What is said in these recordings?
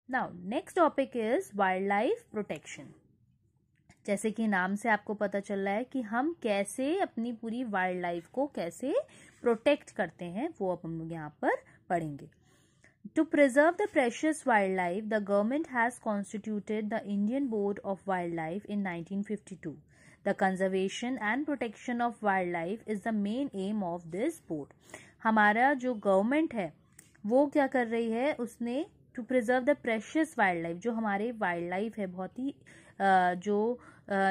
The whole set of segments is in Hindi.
Now next topic is wild life protection. जैसे कि नाम से आपको पता चल रहा है कि हम कैसे अपनी पूरी वाइल्ड लाइफ को कैसे प्रोटेक्ट करते हैं, वो अब हम लोग यहाँ पर पढ़ेंगे। To preserve the precious wildlife, the government has constituted the Indian Board of Wildlife in 1952. The conservation and protection of wildlife is the main aim of this board. हमारा जो गवर्नमेंट है वो क्या कर रही है, उसने to preserve the precious wildlife, जो हमारे वाइल्ड लाइफ है, बहुत ही जो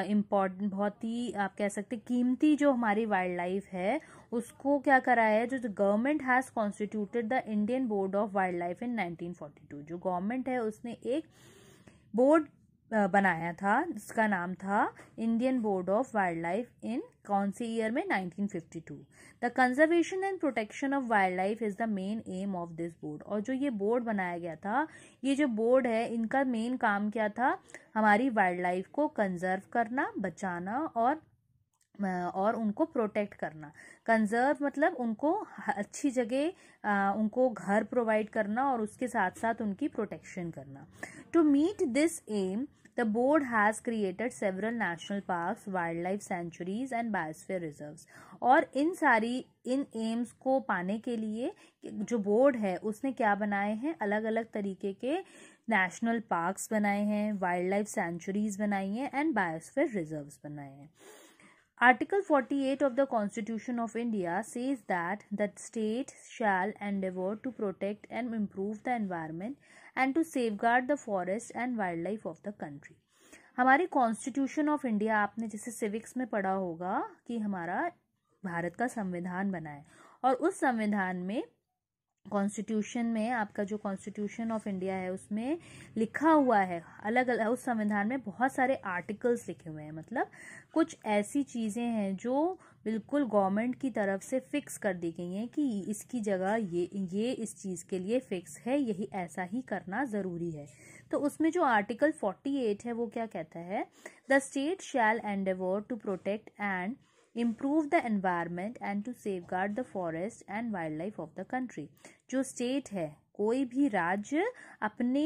इम्पॉर्टेंट, बहुत ही आप कह सकते कीमती जो हमारी वाइल्ड लाइफ है, उसको क्या करा है, जो government has constituted the Indian board of wild life in 1942। जो गवर्नमेंट है उसने एक बोर्ड बनाया था जिसका नाम था Indian board of wild life in कौन से ईयर में, 1952। The conservation and protection of wild life is the main M of this board. और जो ये बोर्ड बनाया गया था, ये जो बोर्ड है, इनका मेन काम क्या था, हमारी वाइल्ड लाइफ को कंजर्व करना, बचाना और उनको प्रोटेक्ट करना। कंजर्व मतलब उनको अच्छी जगह उनको घर प्रोवाइड करना और उसके साथ साथ उनकी प्रोटेक्शन करना। To meet this aim the board has created several national parks, wildlife sanctuaries and biosphere reserves. और इन एम्स को पाने के लिए जो बोर्ड है उसने क्या बनाए हैं, अलग अलग तरीके के नेशनल पार्क्स बनाए हैं, वाइल्ड लाइफ सेंचुरीज बनाई हैं एंड बायोस्फीयर रिजर्व्स बनाए हैं। Article 48 of the Constitution of India says that the state shall endeavour to protect and improve the environment and to safeguard the forest and wildlife of the country. हमारे कॉन्स्टिट्यूशन ऑफ इंडिया, आपने जैसे सिविक्स में पढ़ा होगा कि हमारा भारत का संविधान बना है, और उस संविधान में कॉन्स्टिट्यूशन में, आपका जो कॉन्स्टिट्यूशन ऑफ इंडिया है उसमें लिखा हुआ है, अलग अलग उस संविधान में बहुत सारे आर्टिकल्स लिखे हुए हैं। मतलब कुछ ऐसी चीज़ें हैं जो बिल्कुल गवर्नमेंट की तरफ से फिक्स कर दी गई हैं कि इसकी जगह ये इस चीज़ के लिए फिक्स है, यही ऐसा ही करना ज़रूरी है। तो उसमें जो आर्टिकल 48 है वो क्या कहता है, the state shall endeavour to protect and improve the environment and to safeguard the forest and wildlife of the country। जो स्टेट है, कोई भी राज्य अपने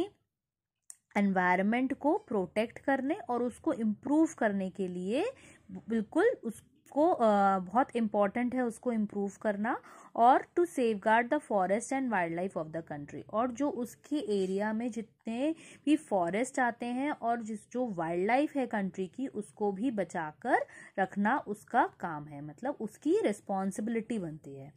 एनवायरनमेंट को प्रोटेक्ट करने और उसको इम्प्रूव करने के लिए बिल्कुल उसको बहुत इम्पॉर्टेंट है उसको इम्प्रूव करना, और to safeguard the forest and wildlife of the country. और जो उसके एरिया में जितने भी फॉरेस्ट आते हैं और जो वाइल्ड लाइफ है कंट्री की, उसको भी बचाकर रखना उसका काम है, मतलब उसकी रिस्पॉन्सिबिलिटी बनती है।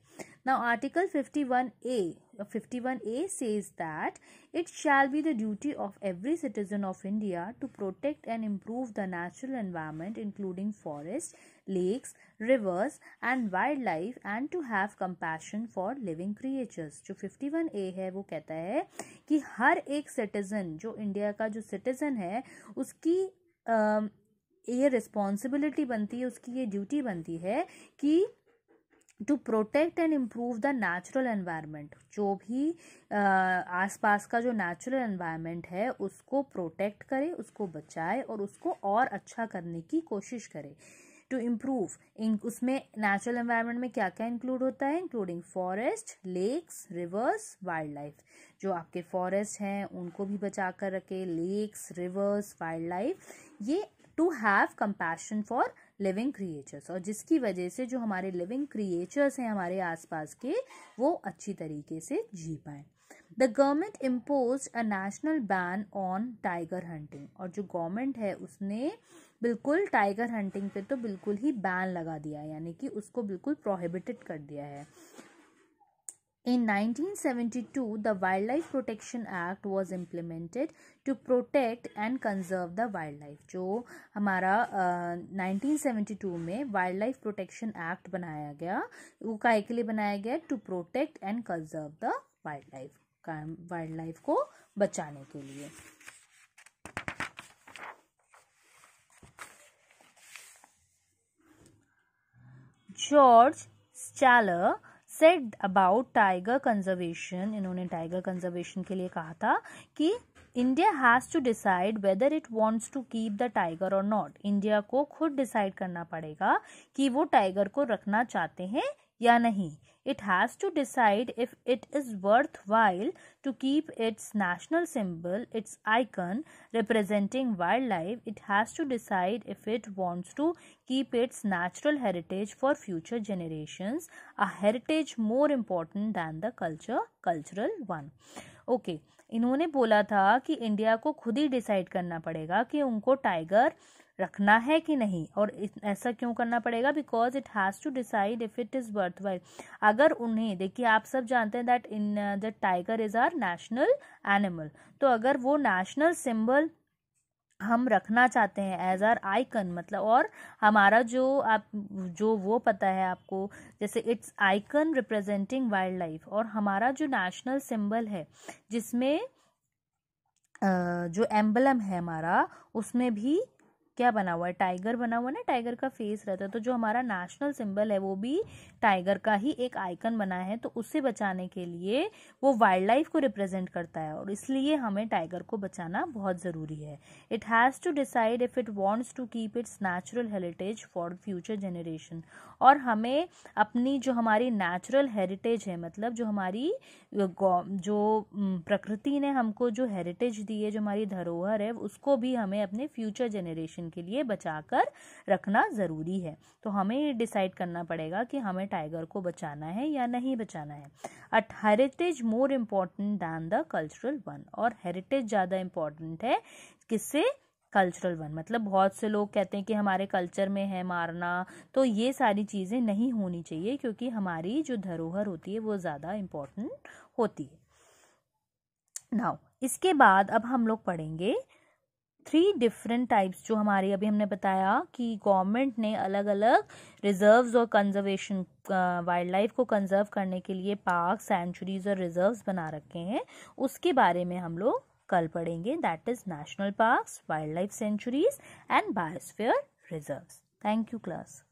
Now Article 51A says that it shall be the duty of every citizen of India to protect and improve the natural environment including forests, lakes, rivers and wildlife and to have compassion for living creatures। जो 51A है वो कहता है कि हर एक सिटीजन, जो इंडिया का जो सिटीजन है, उसकी ये रिस्पॉन्सिबिलिटी बनती है, उसकी ये ड्यूटी बनती है कि to protect and improve the natural environment. जो भी आसपास का जो नेचुरल एनवायरनमेंट है उसको प्रोटेक्ट करे, उसको बचाए और उसको और अच्छा करने की कोशिश करे। टू इम्प्रूव उसमें नेचुरल एनवायरनमेंट में क्या क्या इंक्लूड होता है, including forest, lakes, rivers, wildlife. जो आपके फॉरेस्ट हैं उनको भी बचा कर रखे, लेक्स, रिवर्स, वाइल्ड लाइफ, ये to have compassion for living creatures, और जिसकी वजह से जो हमारे लिविंग क्रिएचर्स हैं हमारे आसपास के, वो अच्छी तरीके से जी पाए। The government impose a national ban on tiger hunting. और जो गवर्नमेंट है उसने बिल्कुल टाइगर हंटिंग पे तो बिल्कुल ही बैन लगा दिया, यानी कि उसको बिल्कुल प्रोहिबिटेड कर दिया है। In 1972, the Wildlife Protection Act was implemented to protect and conserve the wildlife। जो हमारा 1972 में वाइल्ड लाइफ प्रोटेक्शन एक्ट बनाया गया, वो काहे के लिए बनाया गया, to protect and conserve the wildlife को बचाने के लिए। George Schaller said about tiger conservation, इन्होंने टाइगर कंजर्वेशन के लिए कहा था कि India has to decide whether it wants to keep the tiger और नॉट। इंडिया को खुद डिसाइड करना पड़ेगा कि वो टाइगर को रखना चाहते हैं या नहीं. It has to decide if it is worthwhile to keep its national symbol, its icon representing wildlife. It has to decide if it wants to keep its natural heritage for future generations, a heritage more important than the cultural one. Okay, इन्होंने बोला था कि इंडिया को खुद ही डिसाइड करना पड़ेगा कि उनको टाइगर रखना है कि नहीं. और ऐसा क्यों करना पड़ेगा? Because it has to decide if it is worthwhile. अगर उन्हें, देखिए आप सब जानते हैं that in the tiger is our national animal, तो अगर वो नेशनल सिंबल हम रखना चाहते हैं एज आर आइकन, मतलब, और हमारा जो वो पता है आपको, जैसे it's icon representing wild life, और हमारा जो नेशनल सिंबल है जिसमें जो एम्बलम है हमारा, उसमें भी क्या बना हुआ है? टाइगर बना हुआ है ना, टाइगर का फेस रहता है. तो जो हमारा नेशनल सिंबल है वो भी टाइगर का ही एक आइकन बना है, तो उससे बचाने के लिए वो वाइल्ड लाइफ को रिप्रेजेंट करता है, और इसलिए हमें टाइगर को बचाना बहुत ज़रूरी है. It has to decide if it wants to keep its natural heritage for future generation. और हमें अपनी जो हमारी नेचुरल हेरिटेज है, मतलब जो हमारी जो प्रकृति ने हमको जो हेरिटेज दी है, जो हमारी धरोहर है, उसको भी हमें अपने फ्यूचर जनरेशन के लिए बचाकर रखना ज़रूरी है. तो हमें डिसाइड करना पड़ेगा कि हमें टाइगर को बचाना है या नहीं बचाना है. A heritage more important than the cultural one. और हेरिटेज ज़्यादा इम्पॉर्टेंट है किससे? Cultural one. मतलब बहुत से लोग कहते हैं कि हमारे कल्चर में है मारना, तो ये सारी चीज़ें नहीं होनी चाहिए, क्योंकि हमारी जो धरोहर होती है वो ज़्यादा इम्पॉर्टेंट होती है. नाउ इसके बाद अब हम लोग पढ़ेंगे 3 डिफरेंट टाइप्स, जो हमारे अभी हमने बताया कि गवर्नमेंट ने अलग अलग रिजर्व्स और कंजर्वेशन, वाइल्ड लाइफ को कंजर्व करने के लिए पार्क, सेंचुरीज और रिजर्व्स बना रखे हैं. उसके बारे में हम लोग कल पढ़ेंगे. That is national parks, wildlife sanctuaries and biosphere reserves. Thank you class.